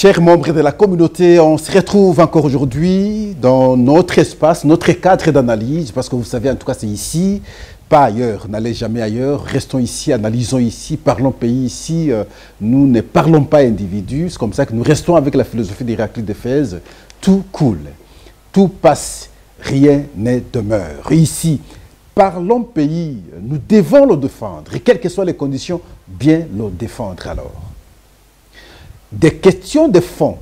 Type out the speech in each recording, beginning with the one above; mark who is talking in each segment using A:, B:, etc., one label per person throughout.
A: Chers membres de la communauté, on se retrouve encore aujourd'hui dans notre espace, notre cadre d'analyse, parce que vous savez, en tout cas, c'est ici, pas ailleurs. N'allez jamais ailleurs, restons ici, analysons ici, parlons pays ici. Nous ne parlons pas individus, c'est comme ça que nous restons avec la philosophie d'Héraclite d'Éphèse. Tout coule, tout passe, rien ne demeure. Ici, parlons pays, nous devons le défendre, et quelles que soient les conditions, bien le défendre alors. Des questions de fond,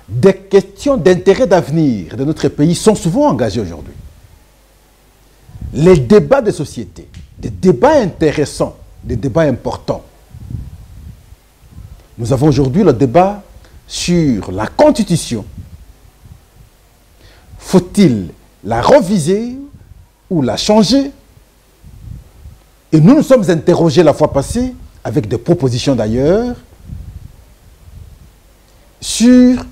A: des questions d'intérêt d'avenir de notre pays sont souvent engagées aujourd'hui. Les débats de société, des débats intéressants, des débats importants. Nous avons aujourd'hui le débat sur la Constitution. Faut-il la reviser ou la changer? Et nous nous sommes interrogés la fois passée, avec des propositions d'ailleurs, sur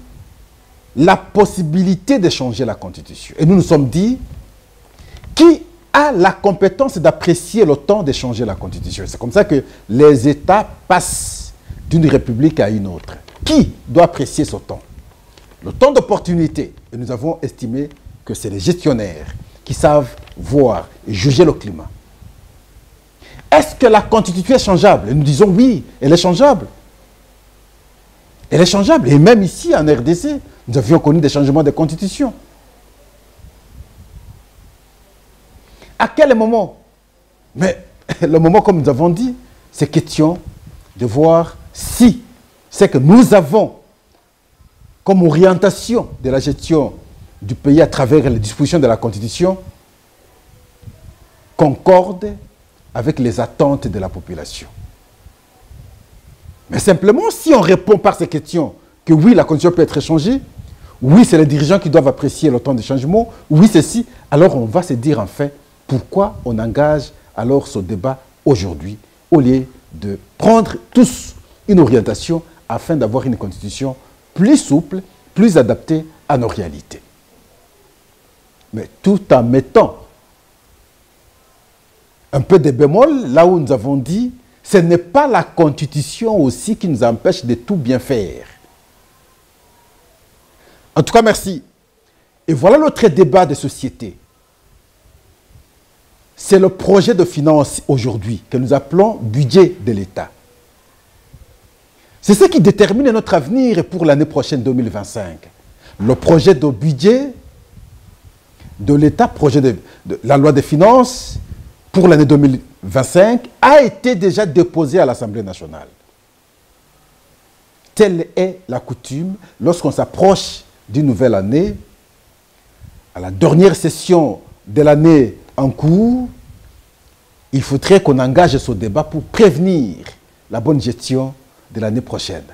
A: la possibilité de changer la Constitution. Et nous nous sommes dit, qui a la compétence d'apprécier le temps de changer la Constitution? C'est comme ça que les États passent d'une république à une autre. Qui doit apprécier ce temps? Le temps d'opportunité. Et nous avons estimé que c'est les gestionnaires qui savent voir et juger le climat. Est-ce que la Constitution est changeable? Et nous disons oui, elle est changeable. Elle est changeable. Et même ici, en RDC, nous avions connu des changements de constitution. À quel moment? Mais le moment, comme nous avons dit, c'est question de voir si c'est que nous avons comme orientation de la gestion du pays à travers les dispositions de la Constitution concorde avec les attentes de la population. Mais simplement, si on répond par ces questions que oui, la Constitution peut être changée, oui, c'est les dirigeants qui doivent apprécier le temps de changement, oui, ceci, alors on va se dire en fait pourquoi on engage alors ce débat aujourd'hui au lieu de prendre tous une orientation afin d'avoir une Constitution plus souple, plus adaptée à nos réalités. Mais tout en mettant un peu de bémol là où nous avons dit ce n'est pas la Constitution aussi qui nous empêche de tout bien faire. En tout cas, merci. Et voilà notre débat de société. C'est le projet de finances aujourd'hui que nous appelons budget de l'État. C'est ce qui détermine notre avenir pour l'année prochaine 2025. Le projet de budget de l'État, projet de la loi des finances pour l'année 2025 a été déjà déposé à l'Assemblée nationale. Telle est la coutume lorsqu'on s'approche d'une nouvelle année, à la dernière session de l'année en cours, il faudrait qu'on engage ce débat pour prévenir la bonne gestion de l'année prochaine.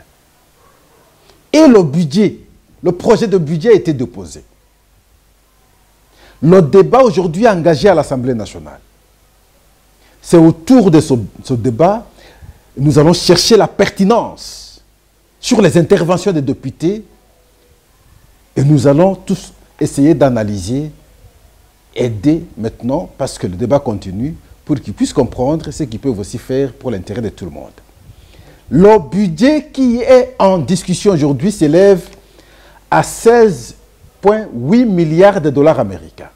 A: Et le budget, le projet de budget a été déposé. Le débat aujourd'hui engagé à l'Assemblée nationale. C'est autour de ce débat, nous allons chercher la pertinence sur les interventions des députés et nous allons tous essayer d'analyser, aider maintenant, parce que le débat continue, pour qu'ils puissent comprendre ce qu'ils peuvent aussi faire pour l'intérêt de tout le monde. Le budget qui est en discussion aujourd'hui s'élève à 16,8 milliards de dollars américains.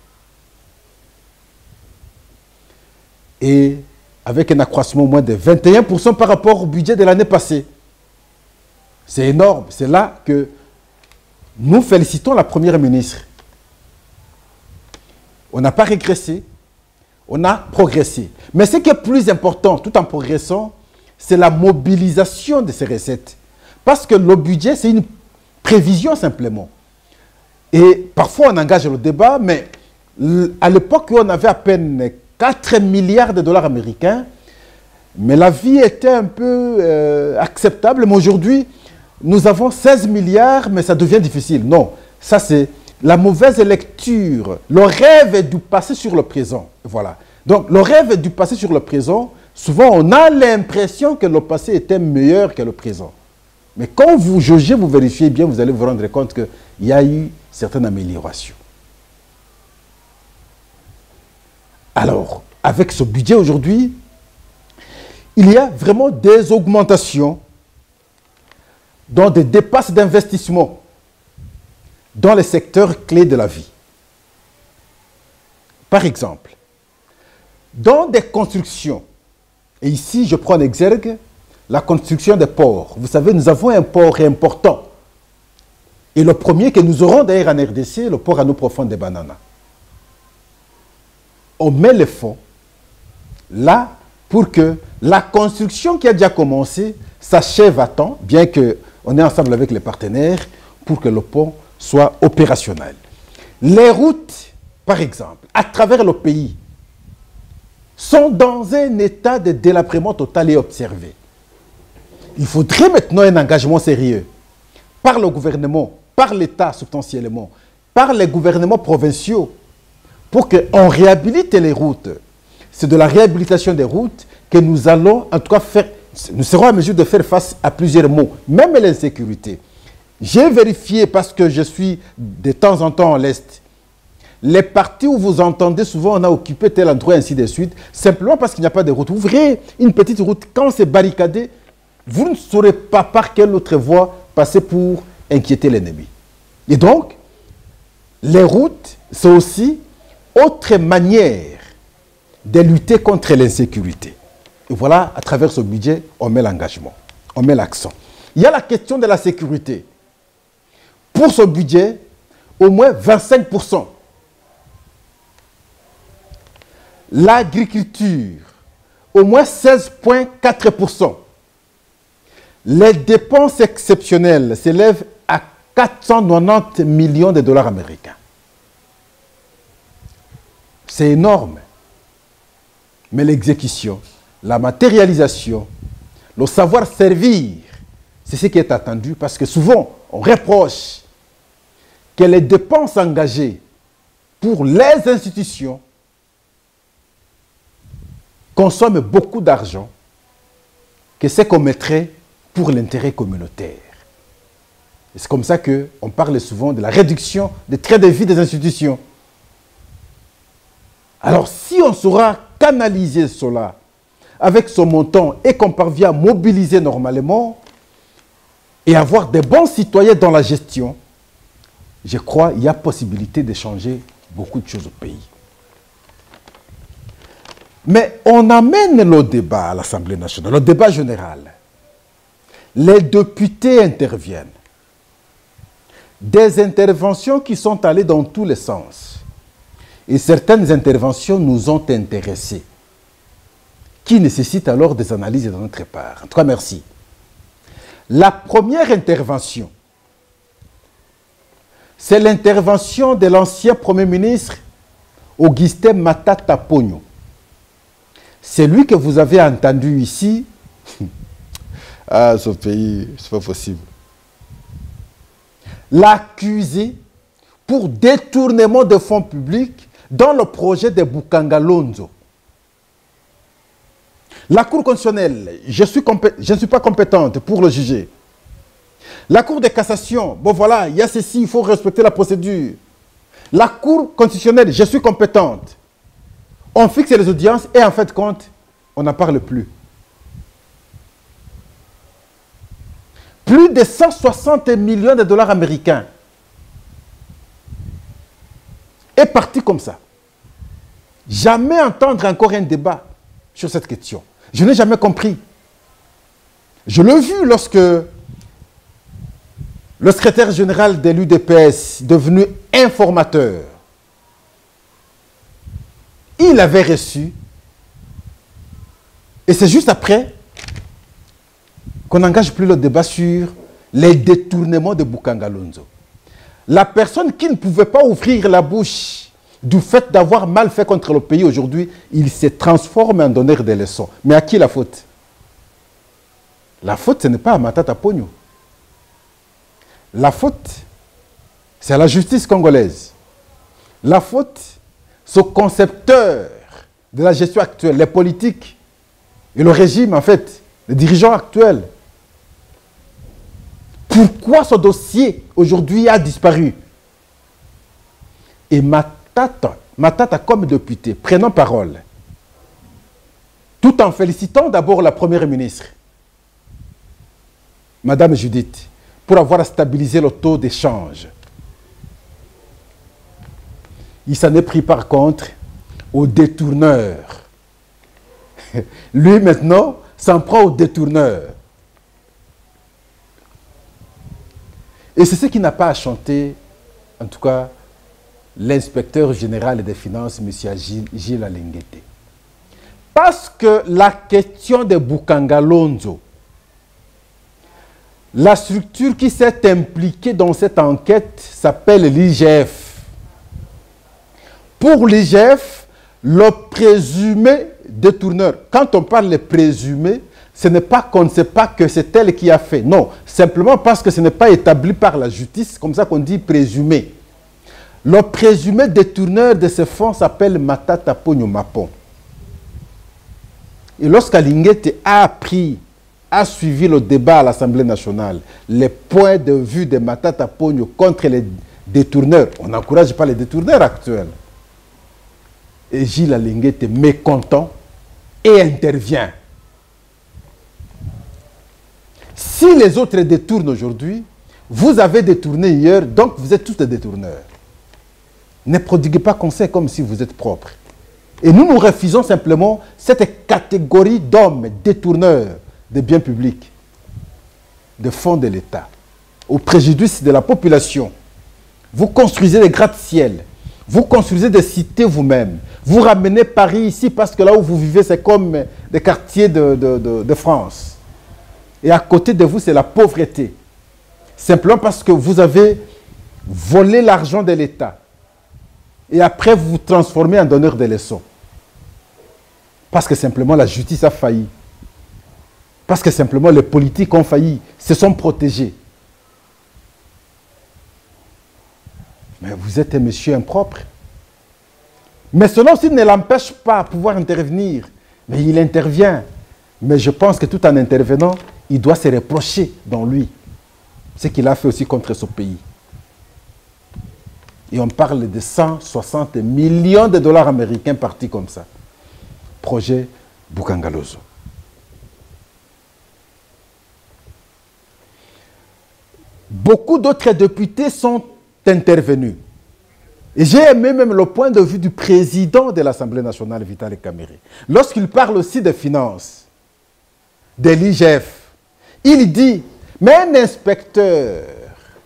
A: Et avec un accroissement au moins de 21% par rapport au budget de l'année passée. C'est énorme. C'est là que nous félicitons la Première ministre. On n'a pas régressé, on a progressé. Mais ce qui est plus important, tout en progressant, c'est la mobilisation de ces recettes. Parce que le budget, c'est une prévision simplement. Et parfois, on engage le débat, mais à l'époque, on avait à peine 4 milliards de dollars américains, mais la vie était un peu acceptable. Mais aujourd'hui, nous avons 16 milliards, mais ça devient difficile. Non, ça c'est la mauvaise lecture. Le rêve est du passé sur le présent. Voilà. Donc, le rêve est du passé sur le présent. Souvent, on a l'impression que le passé était meilleur que le présent. Mais quand vous jaugez, vous vérifiez bien, vous allez vous rendre compte qu'il y a eu certaines améliorations. Alors, avec ce budget aujourd'hui, il y a vraiment des augmentations dans des dépenses d'investissement dans les secteurs clés de la vie. Par exemple, dans des constructions, et ici je prends en exergue la construction des ports. Vous savez, nous avons un port important. Et le premier que nous aurons d'ailleurs en RDC, le port à eau profonde des Bananas. On met les fonds là pour que la construction qui a déjà commencé s'achève à temps, bien qu'on est ensemble avec les partenaires, pour que le pont soit opérationnel. Les routes, par exemple, à travers le pays, sont dans un état de délabrement total et observé. Il faudrait maintenant un engagement sérieux par le gouvernement, par l'État substantiellement, par les gouvernements provinciaux, pour qu'on réhabilite les routes. C'est de la réhabilitation des routes que nous allons en tout cas faire, nous serons en mesure de faire face à plusieurs maux, même l'insécurité. J'ai vérifié parce que je suis de temps en temps à l'Est. Les parties où vous entendez souvent on a occupé tel endroit, ainsi de suite, simplement parce qu'il n'y a pas de route. Vous verrez une petite route, quand c'est barricadé, vous ne saurez pas par quelle autre voie passer pour inquiéter l'ennemi. Et donc, les routes, c'est aussi autre manière de lutter contre l'insécurité. Et voilà, à travers ce budget, on met l'engagement, on met l'accent. Il y a la question de la sécurité. Pour ce budget, au moins 25%. L'agriculture, au moins 16,4%. Les dépenses exceptionnelles s'élèvent à 490 millions de dollars américains. C'est énorme. Mais l'exécution, la matérialisation, le savoir-servir, c'est ce qui est attendu parce que souvent, on reproche que les dépenses engagées pour les institutions consomment beaucoup d'argent que ce qu'on mettrait pour l'intérêt communautaire. C'est comme ça qu'on parle souvent de la réduction des trains de vie des institutions. Alors, si on saura canaliser cela avec ce montant et qu'on parvient à mobiliser normalement et avoir des bons citoyens dans la gestion, je crois qu'il y a possibilité de changer beaucoup de choses au pays. Mais on amène le débat à l'Assemblée nationale, le débat général. Les députés interviennent. Des interventions qui sont allées dans tous les sens. Et certaines interventions nous ont intéressés, qui nécessitent alors des analyses de notre part. En tout cas, merci. La première intervention, c'est l'intervention de l'ancien Premier ministre Augustin Matata Ponyo. C'est lui que vous avez entendu ici. Ah, ce pays, c'est pas possible. L'accusé pour détournement de fonds publics dans le projet de Bukangalonzo. La Cour constitutionnelle, je ne suis pas compétente pour le juger. La Cour de cassation, bon voilà, il y a ceci, il faut respecter la procédure. La Cour constitutionnelle, je suis compétente. On fixe les audiences et en fait de compte, on n'en parle plus. Plus de 160 millions de dollars américains est parti comme ça. Jamais entendre encore un débat sur cette question. Je n'ai jamais compris. Je l'ai vu lorsque le secrétaire général de l'UDPS, devenu informateur, il avait reçu, et c'est juste après qu'on n'engage plus le débat sur les détournements de Bukangalonzo. La personne qui ne pouvait pas ouvrir la bouche du fait d'avoir mal fait contre le pays aujourd'hui, il se transforme en donneur de leçons. Mais à qui la faute? La faute, ce n'est pas à Matata Ponyo. La faute, c'est à la justice congolaise. La faute, c'est au concepteur de la gestion actuelle, les politiques et le régime, en fait, les dirigeants actuels. Pourquoi ce dossier, aujourd'hui, a disparu? Et Matata, comme député, prenant parole, tout en félicitant d'abord la première ministre, Madame Judith, pour avoir stabilisé le taux d'échange. Il s'en est pris par contre aux détourneurs. Lui maintenant s'en prend aux détourneurs. Et c'est ce qui n'a pas à chanter, en tout cas, l'inspecteur général des finances, M. Gilles Alinguete. Parce que la question de Bukangalonzo, la structure qui s'est impliquée dans cette enquête s'appelle l'IGF. Pour l'IGF, le présumé détourneur, quand on parle de présumé, ce n'est pas qu'on ne sait pas que c'est elle qui a fait. Non, simplement parce que ce n'est pas établi par la justice, comme ça qu'on dit présumé. Le présumé détourneur de ce fonds s'appelle Matata Ponyo Mapon. Et lorsqu'Alinguete a suivi le débat à l'Assemblée nationale, les points de vue de Matata Ponyo contre les détourneurs, on n'encourage pas les détourneurs actuels. Et Gilles Alinguete est mécontent et intervient. Si les autres détournent aujourd'hui, vous avez détourné hier, donc vous êtes tous des détourneurs. Ne prodiguez pas conseil comme si vous êtes propre. Et nous refusons simplement cette catégorie d'hommes détourneurs des biens publics, de fonds de l'État, au préjudice de la population. Vous construisez des gratte-ciel, vous construisez des cités vous-même, vous ramenez Paris ici parce que là où vous vivez, c'est comme des quartiers de France. Et à côté de vous, c'est la pauvreté. Simplement parce que vous avez volé l'argent de l'État. Et après, vous vous transformez en donneur de leçons. Parce que simplement la justice a failli. Parce que simplement les politiques ont failli, se sont protégés. Mais vous êtes un monsieur impropre. Mais cela aussi ne l'empêche pas de pouvoir intervenir. Mais il intervient. Mais je pense que tout en intervenant, il doit se reprocher dans lui ce qu'il a fait aussi contre ce pays. Et on parle de 160 millions de dollars américains partis comme ça. Projet Bukangalozo. Beaucoup d'autres députés sont intervenus. Et j'ai aimé même le point de vue du président de l'Assemblée nationale, Vital Kamerhe. Lorsqu'il parle aussi des finances, de l'IGF, il dit, mais un inspecteur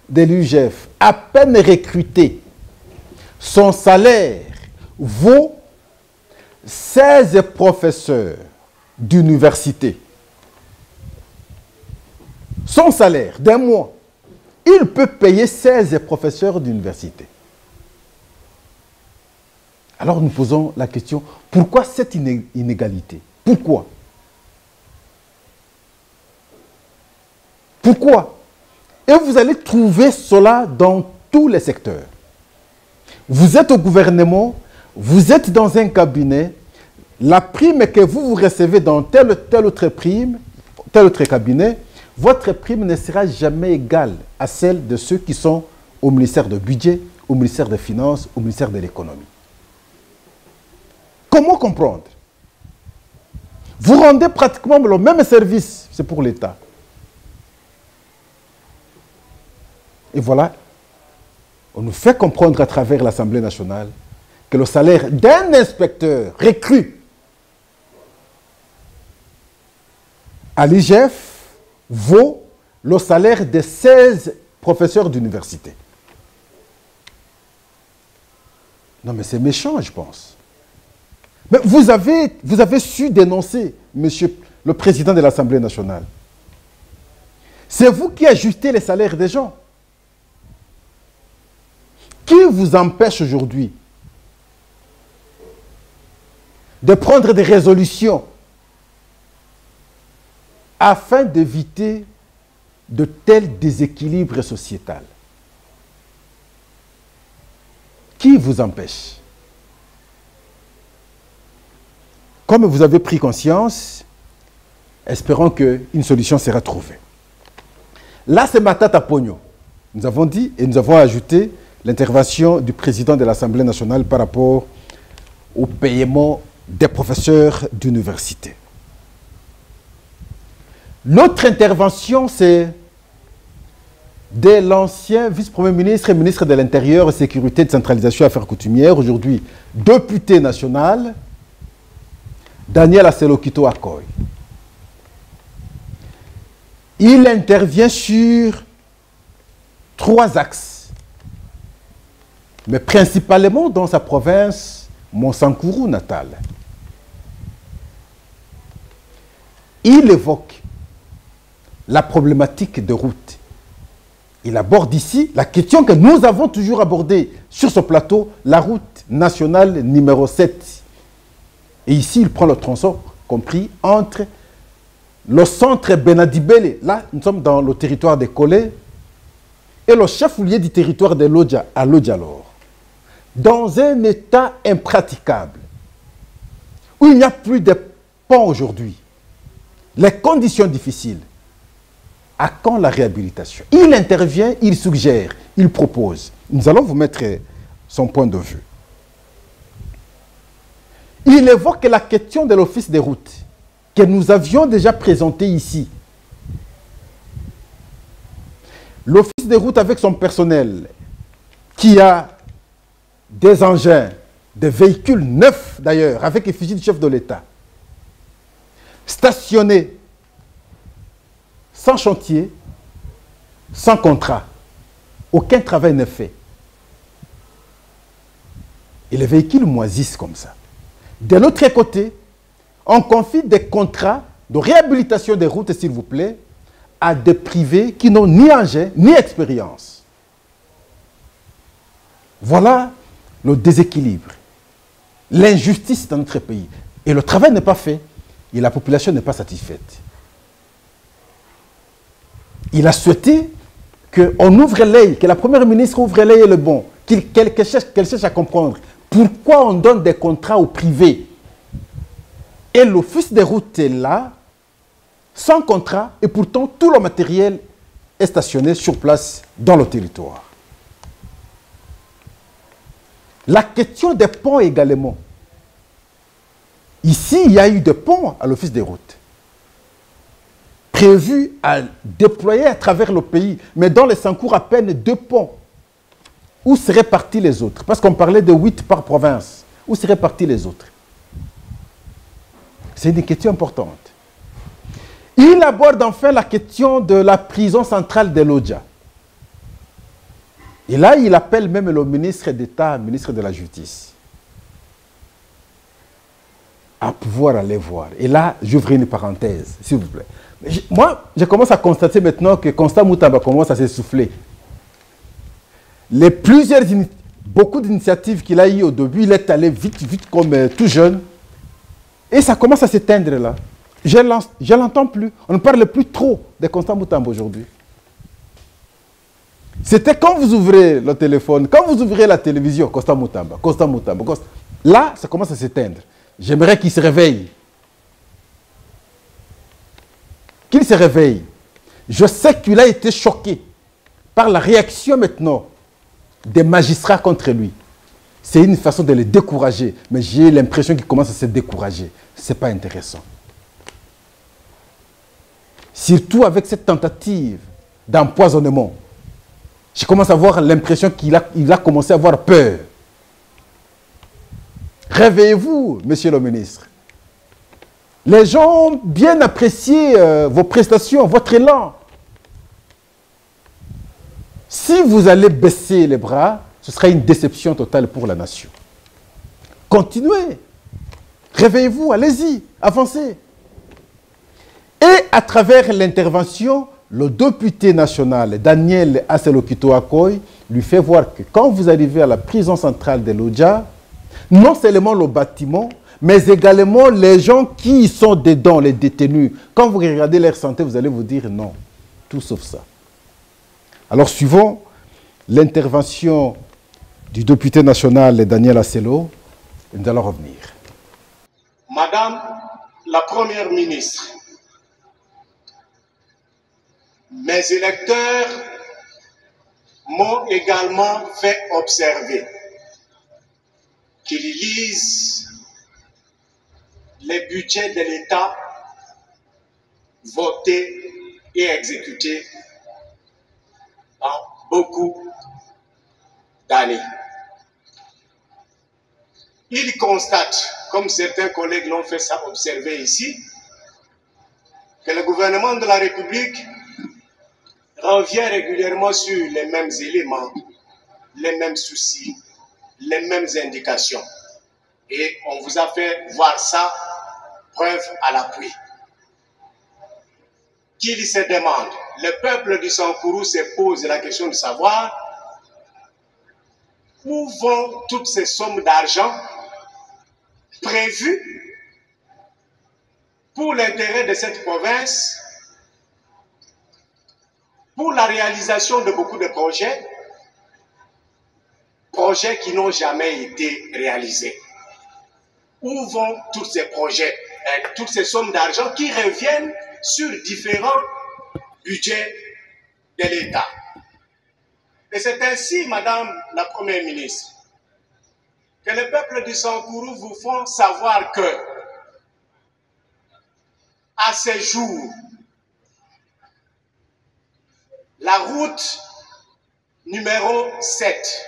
A: de l'IGF, à peine recruté, son salaire vaut 16 professeurs d'université. Son salaire d'un mois, il peut payer 16 professeurs d'université. Alors nous posons la question, pourquoi cette inégalité? Pourquoi? Pourquoi? Et vous allez trouver cela dans tous les secteurs. Vous êtes au gouvernement, vous êtes dans un cabinet, la prime que vous recevez dans telle autre cabinet, votre prime ne sera jamais égale à celle de ceux qui sont au ministère du Budget, au ministère des Finances, au ministère de l'Économie. Comment comprendre? Vous rendez pratiquement le même service, c'est pour l'État. Et voilà, on nous fait comprendre à travers l'Assemblée nationale que le salaire d'un inspecteur recru à l'IGF vaut le salaire de 16 professeurs d'université. Non mais c'est méchant, je pense. Mais vous avez su dénoncer, monsieur le président de l'Assemblée nationale. C'est vous qui ajustez les salaires des gens. Qui vous empêche aujourd'hui de prendre des résolutions afin d'éviter de tels déséquilibres sociétals? Qui vous empêche? Comme vous avez pris conscience, espérons qu'une solution sera trouvée. Là, c'est Matata Ponyo. Nous avons dit et nous avons ajouté l'intervention du président de l'Assemblée nationale par rapport au paiement des professeurs d'université. L'autre intervention, c'est de l'ancien vice-premier ministre et ministre de l'Intérieur, Sécurité, Décentralisation et Affaires coutumières, aujourd'hui député national, Daniel Aselo-Kito Akoy. Il intervient sur 3 axes, mais principalement dans sa province Monsankourou natale. Il évoque la problématique de route. Il aborde ici la question que nous avons toujours abordée sur ce plateau, la route nationale numéro 7. Et ici, il prend le tronçon compris entre le centre Benadibele, là, nous sommes dans le territoire des Kolé, et le chef-lieu du territoire de Lodja, à Lodjalor, dans un état impraticable, où il n'y a plus de pont aujourd'hui, les conditions difficiles. À quand la réhabilitation? Il intervient, il suggère, il propose. Nous allons vous mettre son point de vue. Il évoque la question de l'office des routes que nous avions déjà présenté ici. L'office des routes avec son personnel qui a des engins, des véhicules neufs d'ailleurs, avec effigie du chef de l'État, stationnés sans chantier, sans contrat. Aucun travail n'est fait. Et les véhicules moisissent comme ça. De l'autre côté, on confie des contrats de réhabilitation des routes, s'il vous plaît, à des privés qui n'ont ni engin, ni expérience. Voilà le déséquilibre, l'injustice dans notre pays. Et le travail n'est pas fait, et la population n'est pas satisfaite. Il a souhaité qu'on ouvre l'œil, que la première ministre ouvre l'œil et le bon, qu'elle cherche à comprendre pourquoi on donne des contrats au privé. Et l'office des routes est là, sans contrat, et pourtant tout le matériel est stationné sur place dans le territoire. La question des ponts également. Ici, il y a eu des ponts à l'office des routes, prévus à déployer à travers le pays, mais dans les Sankour, à peine 2 ponts. Où seraient partis les autres? Parce qu'on parlait de 8 par province. Où seraient partis les autres? C'est une question importante. Il aborde enfin la question de la prison centrale de Lodja. Et là, il appelle même le ministre d'État, ministre de la Justice, à pouvoir aller voir. Et là, j'ouvre une parenthèse, s'il vous plaît. Moi, je commence à constater maintenant que Constant Moutamba commence à s'essouffler. Beaucoup d'initiatives qu'il a eues au début, il est allé vite comme tout jeune. Et ça commence à s'éteindre là. Je ne l'entends plus. On ne parle plus trop de Constant Moutamba aujourd'hui. C'était quand vous ouvrez le téléphone, quand vous ouvrez la télévision, Constant Moutamba. Là, ça commence à s'éteindre. J'aimerais qu'il se réveille. Qu'il se réveille. Je sais qu'il a été choqué par la réaction maintenant des magistrats contre lui. C'est une façon de les décourager. Mais j'ai l'impression qu'il commence à se décourager. Ce n'est pas intéressant. Surtout avec cette tentative d'empoisonnement. Je commence à avoir l'impression qu'il a commencé à avoir peur. Réveillez-vous, monsieur le ministre. Les gens ont bien apprécié vos prestations, votre élan. Si vous allez baisser les bras, ce sera une déception totale pour la nation. Continuez. Réveillez-vous, allez-y, avancez. Et à travers l'intervention, le député national, Daniel Aselo-Kito Akoy, lui fait voir que quand vous arrivez à la prison centrale de Lodja, non seulement le bâtiment, mais également les gens qui y sont dedans, les détenus. Quand vous regardez leur santé, vous allez vous dire non, tout sauf ça. Alors, suivant l'intervention du député national Daniel Aselo, nous allons revenir.
B: Madame la Première ministre, mes électeurs m'ont également fait observer qu'ils lisent les budgets de l'État votés et exécutés en beaucoup d'années. Il constate, comme certains collègues l'ont fait ça observer ici, que le gouvernement de la République revient régulièrement sur les mêmes éléments, les mêmes soucis, les mêmes indications. Et on vous a fait voir ça, preuve à l'appui. Qu'il se demande, le peuple du Sankourou se pose la question de savoir où vont toutes ces sommes d'argent prévues pour l'intérêt de cette province, pour la réalisation de beaucoup de projets qui n'ont jamais été réalisés. Où vont tous ces projets, toutes ces sommes d'argent qui reviennent sur différents budgets de l'État? Et c'est ainsi, Madame la Première ministre, que le peuple du Sankourou vous font savoir que, à ce jour, la route numéro 7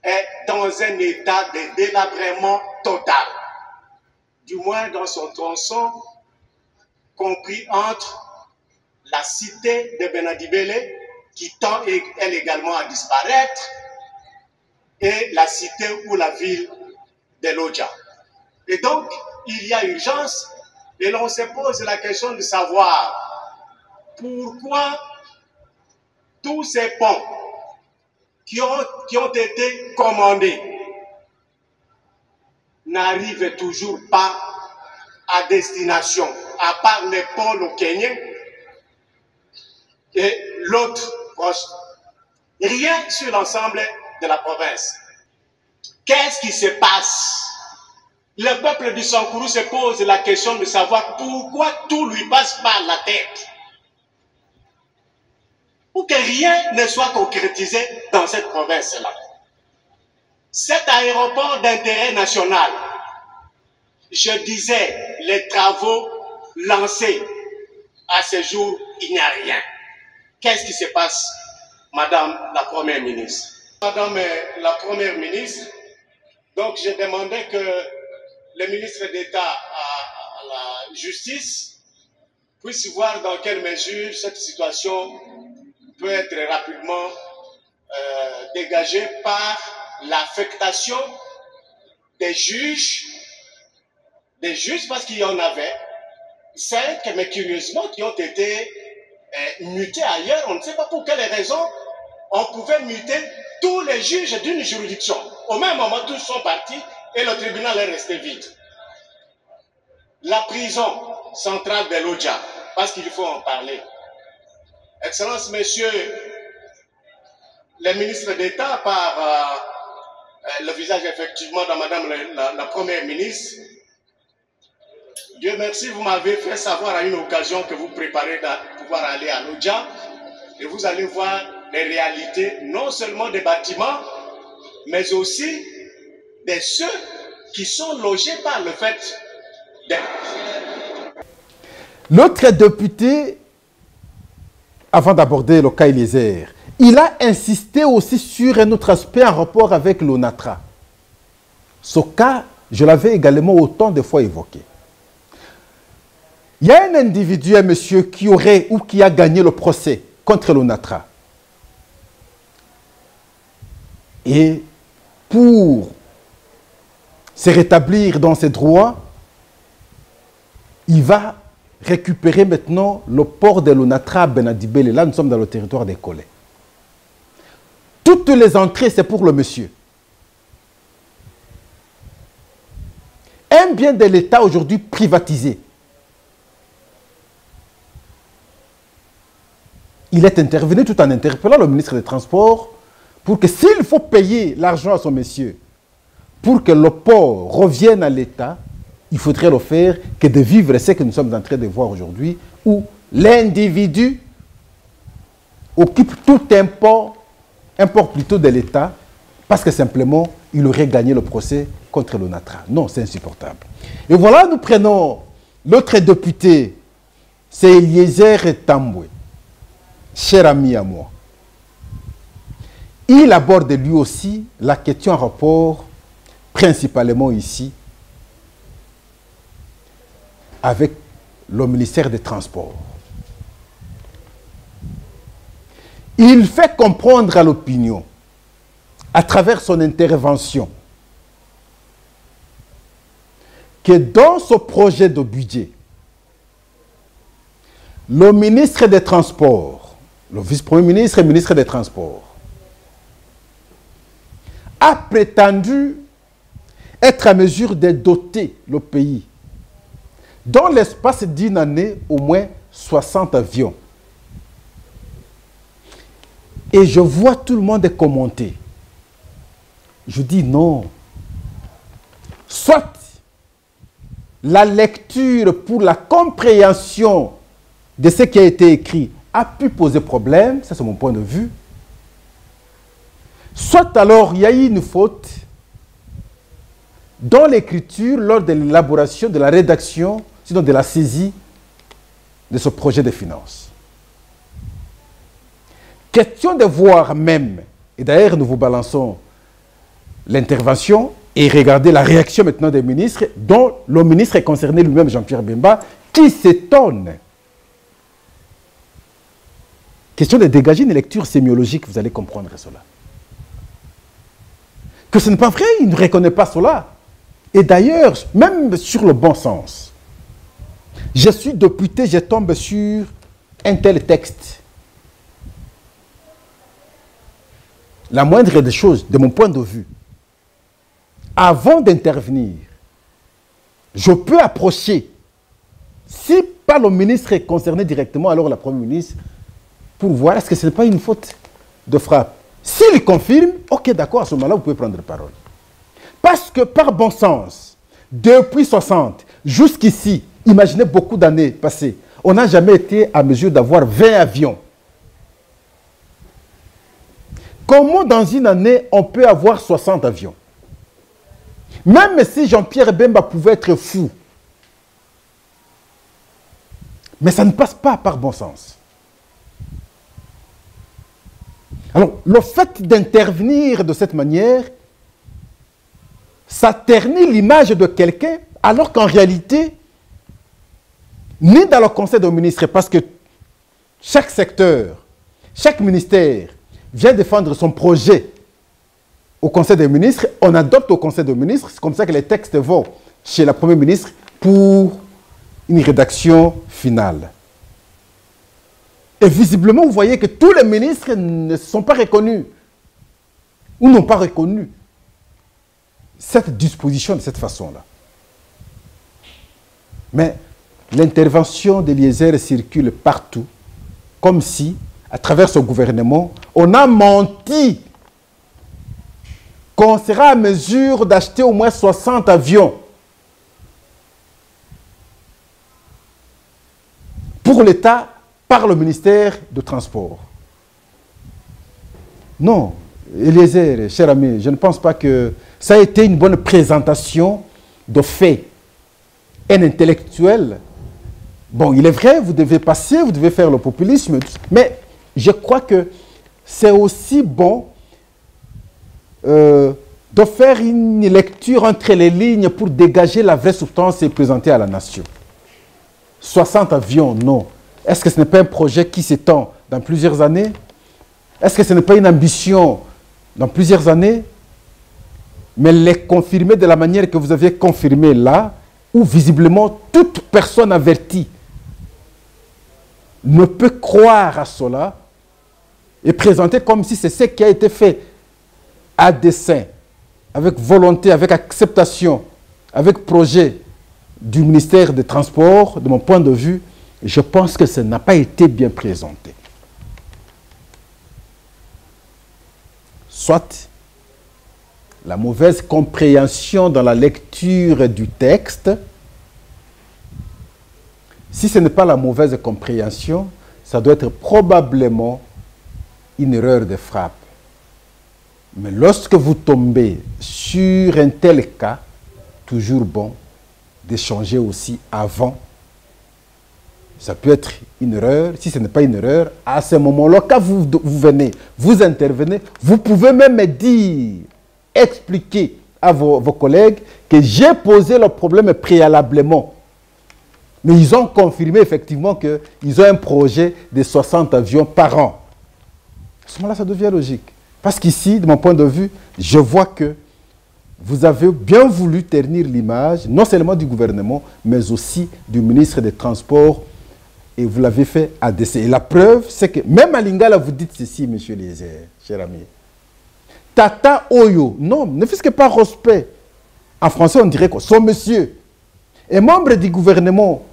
B: est dans un état de délabrement total, du moins dans son tronçon, compris entre la cité de Benadibele, qui tend elle également à disparaître, et la cité ou la ville de Lodja. Et donc, il y a urgence, et l'on se pose la question de savoir pourquoi tous ces ponts qui ont été commandés n'arrivent toujours pas à destination, à part le pont Lokenye et l'autre proche. Rien sur l'ensemble de la province. Qu'est-ce qui se passe? Le peuple du Sankourou se pose la question de savoir pourquoi tout lui passe par la tête, pour que rien ne soit concrétisé dans cette province-là. Cet aéroport d'intérêt national, je disais, les travaux lancés, à ce jour, il n'y a rien. Qu'est-ce qui se passe, Madame la Première ministre? Madame la Première ministre, donc je demandais que le ministre d'État à la Justice puisse voir dans quelle mesure cette situation peut être rapidement dégagée par l'affectation des juges parce qu'il y en avait, certes, mais curieusement, qui ont été mutés ailleurs. On ne sait pas pour quelles raisons on pouvait muter tous les juges d'une juridiction. Au même moment, tous sont partis et le tribunal est resté vide. La prison centrale de Lodja, parce qu'il faut en parler. Excellence, Monsieur le ministre d'État, par le visage effectivement de Madame la Première ministre, Dieu merci, vous m'avez fait savoir à une occasion que vous préparez de pouvoir aller à Lodja et vous allez voir les réalités, non seulement des bâtiments, mais aussi de ceux qui sont logés par le fait de...
A: L'autre député, avant d'aborder le cas Eliezer, il a insisté aussi sur un autre aspect en rapport avec l'ONATRA. Ce cas, je l'avais également autant de fois évoqué. Il y a un individu, un monsieur, qui aurait ou qui a gagné le procès contre l'ONATRA. Et pour se rétablir dans ses droits, il va récupérer maintenant le port de l'ONATRA à Benadibele. Là, nous sommes dans le territoire des Collets. Toutes les entrées, c'est pour le monsieur. Un bien de l'État aujourd'hui privatisé. Il est intervenu tout en interpellant le ministre des Transports pour que s'il faut payer l'argent à son monsieur, pour que le port revienne à l'État, il faudrait le faire que de vivre ce que nous sommes en train de voir aujourd'hui, où l'individu occupe tout un port plutôt de l'État, parce que simplement, il aurait gagné le procès contre l'ONATRA. Non, c'est insupportable. Et voilà, nous prenons l'autre député, c'est Eliezer Tambwe, cher ami à moi. il aborde lui aussi la question en rapport principalement ici avec le ministère des Transports. Il fait comprendre à l'opinion, à travers son intervention, que dans ce projet de budget, le ministre des Transports, le vice-premier ministre et ministre des Transports, a prétendu être à mesure de doter le pays, dans l'espace d'une année, au moins 60 avions. Et je vois tout le monde commenter. Je dis non. Soit la lecture pour la compréhension de ce qui a été écrit a pu poser problème, ça c'est mon point de vue. Soit alors il y a eu une faute dans l'écriture lors de l'élaboration, de la rédaction, sinon de la saisie de ce projet de finances. Question de voir même, et d'ailleurs nous vous balançons l'intervention et regardez la réaction maintenant des ministres, dont le ministre est concerné lui-même, Jean-Pierre Bemba, qui s'étonne. Question de dégager une lecture sémiologique, vous allez comprendre cela. Que ce n'est pas vrai, il ne reconnaît pas cela. Et d'ailleurs, même sur le bon sens, je suis député, je tombe sur un tel texte. La moindre des choses, de mon point de vue, avant d'intervenir, je peux approcher, si pas le ministre est concerné directement, alors la Première ministre, pour voir est-ce que ce n'est pas une faute de frappe. S'il confirme, ok, d'accord, à ce moment-là, vous pouvez prendre la parole. Parce que par bon sens, depuis 60 jusqu'ici, imaginez beaucoup d'années passées, on n'a jamais été à mesure d'avoir 20 avions. Comment dans une année, on peut avoir 60 avions? Même si Jean-Pierre Bemba pouvait être fou. Mais ça ne passe pas par bon sens. Alors, le fait d'intervenir de cette manière, ça ternit l'image de quelqu'un, alors qu'en réalité, ni dans le Conseil des ministres, parce que chaque secteur, chaque ministère vient défendre son projet au Conseil des ministres, on adopte au Conseil des ministres, c'est comme ça que les textes vont chez la Première ministre pour une rédaction finale. Et visiblement, vous voyez que tous les ministres ne sont pas reconnus ou n'ont pas reconnu cette disposition de cette façon-là. Mais l'intervention d'Eliezer circule partout, comme si, à travers ce gouvernement, on a menti qu'on sera à mesure d'acheter au moins 60 avions pour l'État par le ministère de Transport. Non, Eliezer, cher ami, je ne pense pas que ça a été une bonne présentation de faits. Un intellectuel, bon, il est vrai, vous devez passer, vous devez faire le populisme, mais je crois que c'est aussi bon de faire une lecture entre les lignes pour dégager la vraie substance et présenter à la nation. 60 avions, non. Est-ce que ce n'est pas un projet qui s'étend dans plusieurs années? Est-ce que ce n'est pas une ambition dans plusieurs années? Mais les confirmer de la manière que vous avez confirmé là, où visiblement toute personne avertie ne peut croire à cela et présenter comme si c'est ce qui a été fait à dessein, avec volonté, avec acceptation, avec projet du ministère des Transports, de mon point de vue, je pense que ça n'a pas été bien présenté. Soit la mauvaise compréhension dans la lecture du texte. Si ce n'est pas la mauvaise compréhension, ça doit être probablement une erreur de frappe. Mais lorsque vous tombez sur un tel cas, toujours bon d'échanger aussi avant ça peut être une erreur. Si ce n'est pas une erreur, à ce moment-là, quand vous venez, vous intervenez, vous pouvez même dire, expliquer à vos collègues que j'ai posé le problème préalablement. Mais ils ont confirmé effectivement qu'ils ont un projet de 60 avions par an. À ce moment-là, ça devient logique. Parce qu'ici, de mon point de vue, je vois que vous avez bien voulu ternir l'image, non seulement du gouvernement, mais aussi du ministre des Transports, et vous l'avez fait à décès. Et la preuve, c'est que même à Lingala, vous dites ceci, monsieur Eliezer, cher ami. Tata Oyo, non, ne fût-ce que par respect. En français, on dirait que son monsieur est membre du gouvernement,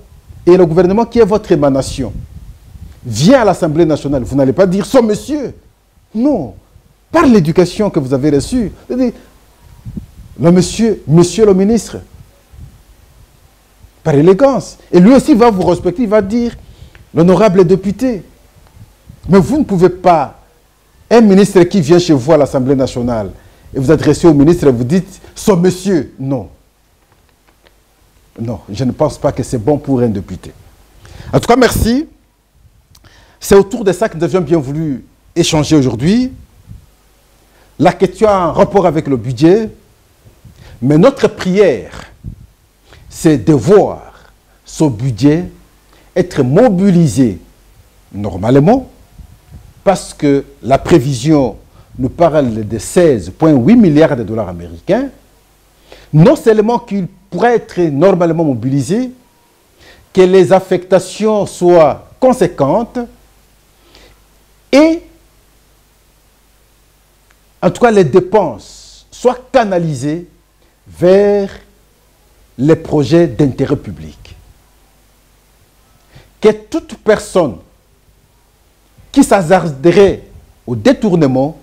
A: et le gouvernement qui est votre émanation vient à l'Assemblée nationale. Vous n'allez pas dire son monsieur. Non. Par l'éducation que vous avez reçue, le monsieur le ministre, par élégance. Et lui aussi va vous respecter, il va dire l'honorable député. Mais vous ne pouvez pas, un ministre qui vient chez vous à l'Assemblée nationale, et vous adressez au ministre et vous dites son monsieur. Non. Non, je ne pense pas que c'est bon pour un député. En tout cas, merci. C'est autour de ça que nous avions bien voulu échanger aujourd'hui. La question en rapport avec le budget. Mais notre prière, c'est de voir ce budget être mobilisé normalement, parce que la prévision nous parle de 16,8 milliards de dollars américains. Non seulement qu'il pourrait être normalement mobilisé, que les affectations soient conséquentes et, en tout cas, les dépenses soient canalisées vers les projets d'intérêt public. Que toute personne qui s'hasarderait au détournement,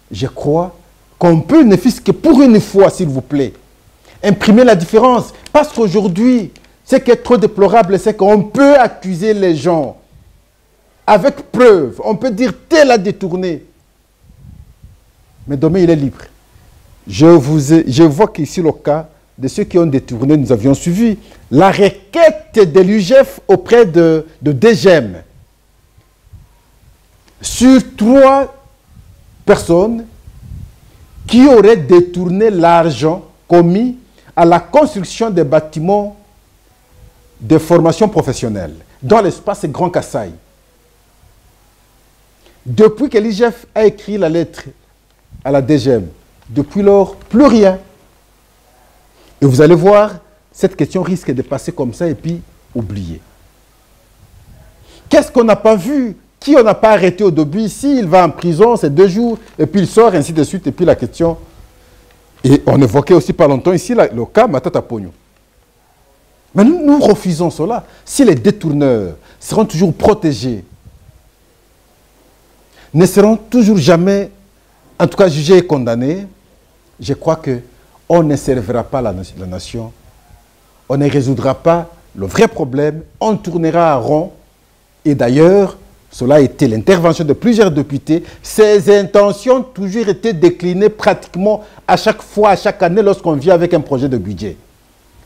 A: je crois qu'on peut, ne fût-ce que pour une fois, s'il vous plaît, imprimer la différence. Parce qu'aujourd'hui, ce qui est trop déplorable, c'est qu'on peut accuser les gens avec preuve. On peut dire tel a détourné. Mais demain, il est libre. Je vois qu'ici, le cas de ceux qui ont détourné, nous avions suivi la requête de l'UGF auprès de DGM sur 3 personnes qui auraient détourné l'argent commis à la construction des bâtiments de formation professionnelle dans l'espace Grand Kassai. Depuis que l'IGF a écrit la lettre à la DGM, depuis lors, plus rien. Et vous allez voir, cette question risque de passer comme ça et puis oublier. Qu'est-ce qu'on n'a pas vu? Qui on n'a pas arrêté au début? Ici, il va en prison, c'est 2 jours, et puis il sort, ainsi de suite, et puis la question... Et on évoquait aussi pas longtemps ici le cas Matata Pogno. Mais nous refusons cela. Si les détourneurs seront toujours protégés, ne seront toujours jamais, en tout cas jugés et condamnés, je crois qu'on ne servira pas la nation, on ne résoudra pas le vrai problème, on tournera en rond. Et d'ailleurs, cela a été l'intervention de plusieurs députés. Ces intentions ont toujours été déclinées pratiquement à chaque fois, à chaque année, lorsqu'on vient avec un projet de budget.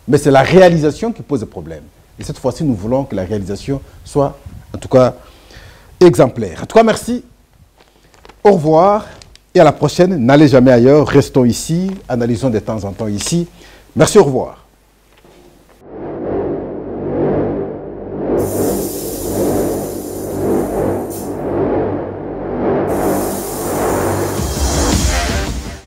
A: Mais c'est la réalisation qui pose problème. Et cette fois-ci, nous voulons que la réalisation soit, en tout cas, exemplaire. En tout cas, merci. Au revoir. Et à la prochaine. N'allez jamais ailleurs. Restons ici. Analysons de temps en temps ici. Merci, au revoir.